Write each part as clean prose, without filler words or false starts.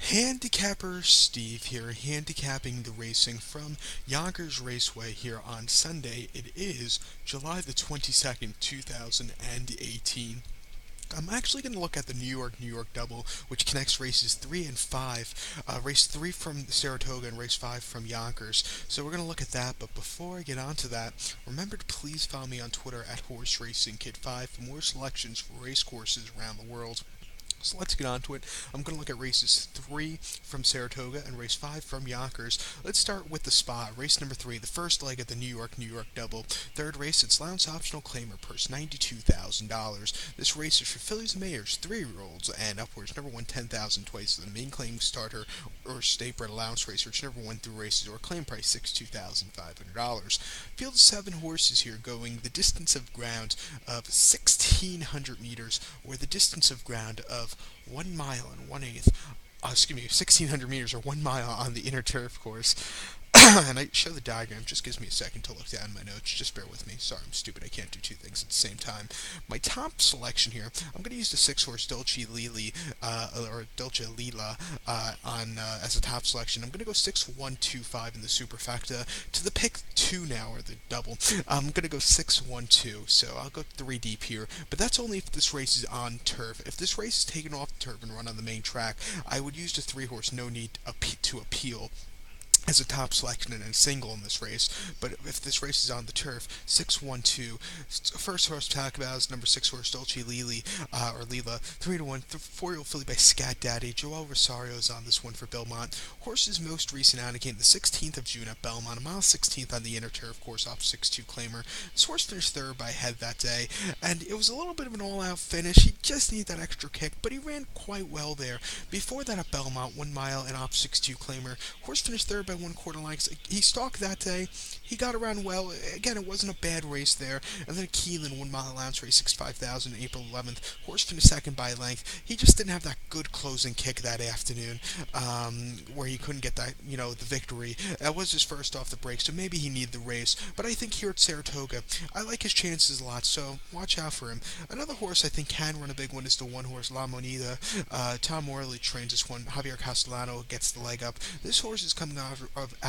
Handicapper Steve here, handicapping the racing from Yonkers Raceway here on Sunday. It is July the 22nd, 2018. I'm actually going to look at the New York double, which connects races 3 and 5. Race 3 from Saratoga and race 5 from Yonkers. So we're going to look at that, but before I get on to that, remember to please follow me on Twitter at Horse Racing Kid 5 for more selections for race courses around the world. So let's get on to it. I'm going to look at races 3 from Saratoga and race 5 from Yonkers. Let's start with the spot. Race number 3, the first leg of the New York double. Third race, it's Lounge Optional Claimer, purse $92,000. This race is for fillies and mares, 3-year-olds, and upwards. Number 1, 10,000 twice. The main claim starter or state bred allowance racer, which never went through races, or claim price $62,500. Field of 7 horses here going the distance of ground of 1,600 meters, or the distance of ground of 1 mile and 1/8. 1,600 meters or 1 mile on the inner turf course. And I show the diagram. Just gives me a second to look down my notes. Just bear with me. Sorry, I'm stupid. I can't do two things at the same time. My top selection here, I'm going to use the 6-horse Dolce Lili, as a top selection. I'm going to go 6-1-2-5 in the superfecta. To the pick 2 now, or the double, I'm going to go 6-1-2. So I'll go 3 deep here. But that's only if this race is on turf. If this race is taken off the turf and run on the main track, I would use the 3-horse No Need to Appeal as a top selection and a single in this race. But if this race is on the turf, 6-1-2. First horse to talk about is number 6 horse Dolce Lili, or Lila, 3-1, 4-year-old filly by Scat Daddy. Joel Rosario is on this one for Belmont. Horse's most recent outing came the 16th of June at Belmont, a mile 16th on the inner turf course off 6-2 claimer. This horse finished third by head that day, and it was a little bit of an all-out finish. He just needed that extra kick, but he ran quite well there. Before that at Belmont, 1 mile and off 6-2 claimer. Horse finished third by 1/4 lengths. He stalked that day. He got around well. Again, it wasn't a bad race there. And then a Keelan 1 mile allowance race, 65,000, April 11th. Horse finished second by length. He just didn't have that good closing kick that afternoon, where he couldn't get that, the victory. That was his first off the break, so maybe he needed the race. But I think here at Saratoga, I like his chances a lot, so watch out for him. Another horse I think can run a big one is the 1-horse La Moneda. Tom Morley trains this one. Javier Castellano gets the leg up. This horse is coming out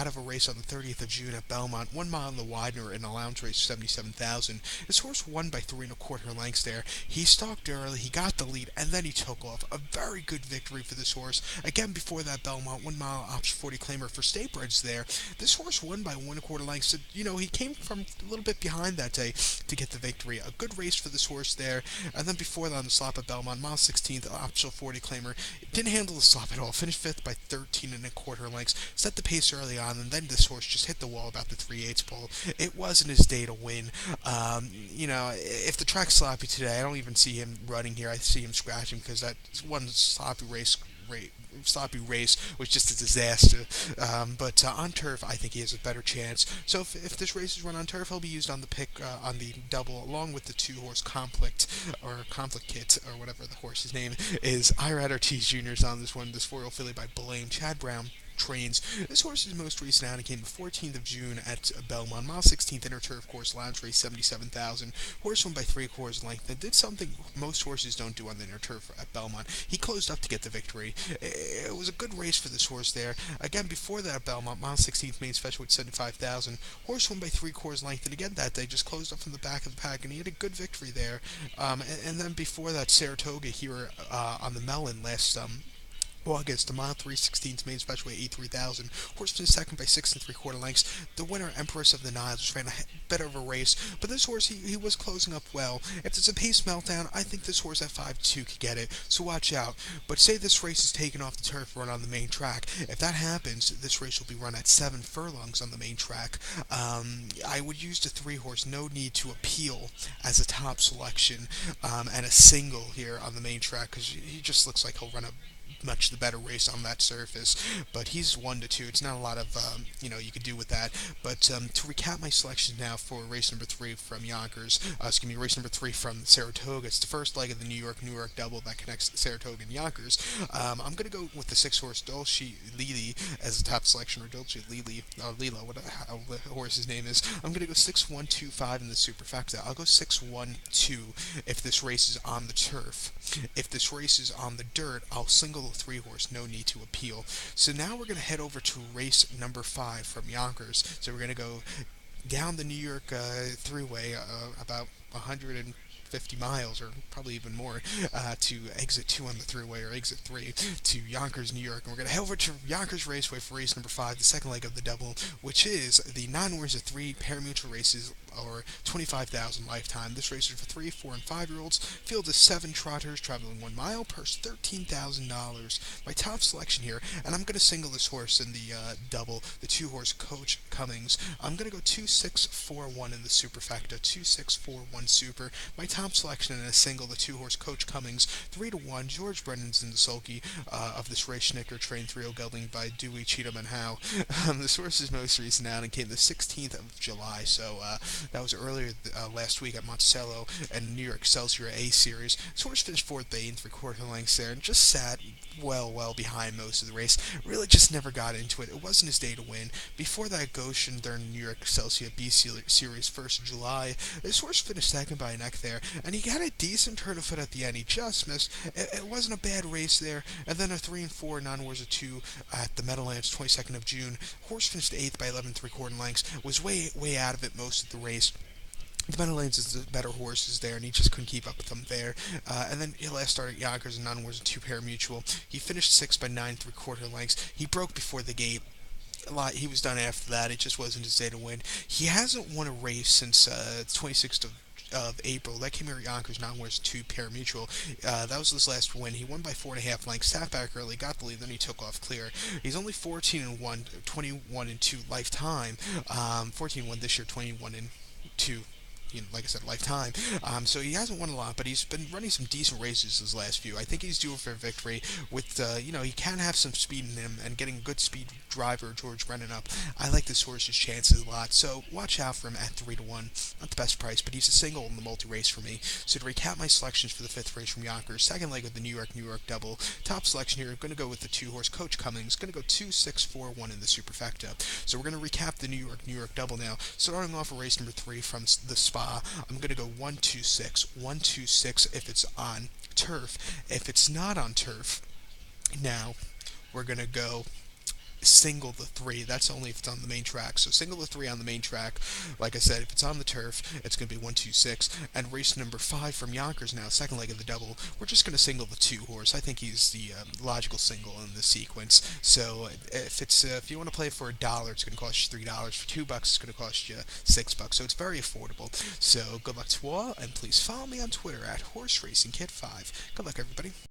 of a race on the 30th of June at Belmont, 1 mile in the Widener in a allowance race, 77,000. This horse won by 3 1/4 lengths there. He stalked early, he got the lead, and then he took off. A very good victory for this horse. Again, before that Belmont, 1 mile option 40 claimer for Statebreds there. This horse won by 1 1/4 lengths. So, he came from a little bit behind that day to get the victory. A good race for this horse there. And then before that on the slop at Belmont, mile 16th, optional 40 claimer. Didn't handle the slop at all. Finished 5th by 13 1/4 lengths. Set the pace early on, and then this horse just hit the wall about the 3/8 pole. It wasn't his day to win. If the track's sloppy today, I don't even see him running here. I see him scratching because that one sloppy race was just a disaster. But on turf, I think he has a better chance. So if this race is run on turf, he'll be used on the pick on the double, along with the 2-horse conflict kit, or whatever the horse's name is. Irad Ortiz Jr. is on this one. This 4-year-old filly by Blaine. Chad Brown trains. This horse's most recent outing came the 14th of June at Belmont, mile 16th inner turf course, lounge race, 77,000. Horse won by 3/4 length. That did something most horses don't do on the inner turf at Belmont. He closed up to get the victory. It was a good race for this horse there. Again, before that at Belmont, mile 16th main special with 75,000. Horse won by 3/4 length, and again that day just closed up from the back of the pack, and he had a good victory there. And then before that, Saratoga here on the Mellon last August, the mile 3/16 main special weight 83,000. Horse finished second by 6 3/4 lengths. The winner, Empress of the Niles, just ran a better of a race, but this horse, he was closing up well. If it's a pace meltdown, I think this horse at 5-2 could get it, so watch out. But say this race is taken off the turf, run on the main track. If that happens, this race will be run at 7 furlongs on the main track. I would use the 3-horse No Need to Appeal as a top selection, and a single here on the main track, because he just looks like he'll run a much the better race on that surface, but he's 1-2. It's not a lot of you could do with that. But to recap my selections now for race number 3 from Yonkers, race number 3 from Saratoga. It's the first leg of the New York double that connects Saratoga and Yonkers. I'm gonna go with the 6-horse Dolce Lili as a top selection, or Dolce Lili, or Lila, how the horse's name is. I'm gonna go 6-1-2-5 in the superfecta. I'll go 6-1-2 if this race is on the turf. If this race is on the dirt, I'll single single 3 horse, no need to appeal. So now we're going to head over to race number 5 from Yonkers. So we're going to go down the New York Thruway, about 150 miles, or probably even more, to exit 2 on the Thruway, or exit 3 to Yonkers, New York. And we're going to head over to Yonkers Raceway for race number 5, the second leg of the double, which is the 9 winners of 3 parimutuel races, or 25,000 lifetime. This race is for 3, 4, and 5-year-olds. Field is 7 trotters traveling 1 mile. Purse $13,000. My top selection here, and I'm going to single this horse in the double, the 2 horse Coach Cummings. I'm going to go 2-6-4-1 in the superfecta, 2-6-4-1 super. My top selection in a single, the 2 horse Coach Cummings, 3-1. George Brennan's in the sulky of this race. Schnicker trained 3 gelding by Dewey, Cheatham, and Howe. This horse's most recent outing came the 16th of July, so that was earlier last week at Monticello and New York Excelsior A Series. This horse finished 4th by 8 3/4 lengths there, and just sat well behind most of the race. Really just never got into it. It wasn't his day to win. Before that, Goshen during New York Excelsior B Series 1st of July, this horse finished second by a neck there, and he got a decent turn of foot at the end. He just missed. It wasn't a bad race there. And then a 3 and 4 non-wars of 2 at the Meadowlands, 22nd of June. Horse finished 8th by 11 3/4 lengths. Was way out of it most of the race. The Meadowlands is the better horses there, and he just couldn't keep up with them there. And then he last started at Yonkers and non-wars of 2 parimutuel. He finished 6th by 9 3/4 lengths. He broke before the gate. He was done after that. It just wasn't his day to win. He hasn't won a race since 26th of April. That came here at Yonkers, non-wars 2 parimutuel. That was his last win. He won by 4.5 lengths, sat back early, got the lead, then he took off clear. He's only 14-1, 21-2 lifetime. 14-1 this year, 21-2. Like I said, lifetime. So he hasn't won a lot, but he's been running some decent races his last few. I think he's due for a victory. With he can have some speed in him, and getting a good speed driver George Brennan up. I like this horse's chances a lot. So watch out for him at 3-1. Not the best price, but he's a single in the multi-race for me. So to recap my selections for the 5th race from Yonkers, second leg of the New York double. Top selection here, I'm going to go with the 2 horse Coach Cummings. Going to go 2-6-4-1 in the superfecta. So we're going to recap the New York double now. Starting off with race number 3 from the Spa. I'm going to go 1-2-6, 1-2-6 if it's on turf. If it's not on turf, now we're going to go single the 3. That's only if it's on the main track. So single the 3 on the main track. Like I said, if it's on the turf, it's going to be 1-2-6. And race number 5 from Yonkers now, second leg of the double, we're just going to single the 2 horse. I think he's the logical single in the sequence. So if you want to play for $1, it's going to cost you $3. For $2, it's going to cost you $6. So it's very affordable. So good luck to all, and please follow me on Twitter at HorseRacingKit5. Good luck, everybody.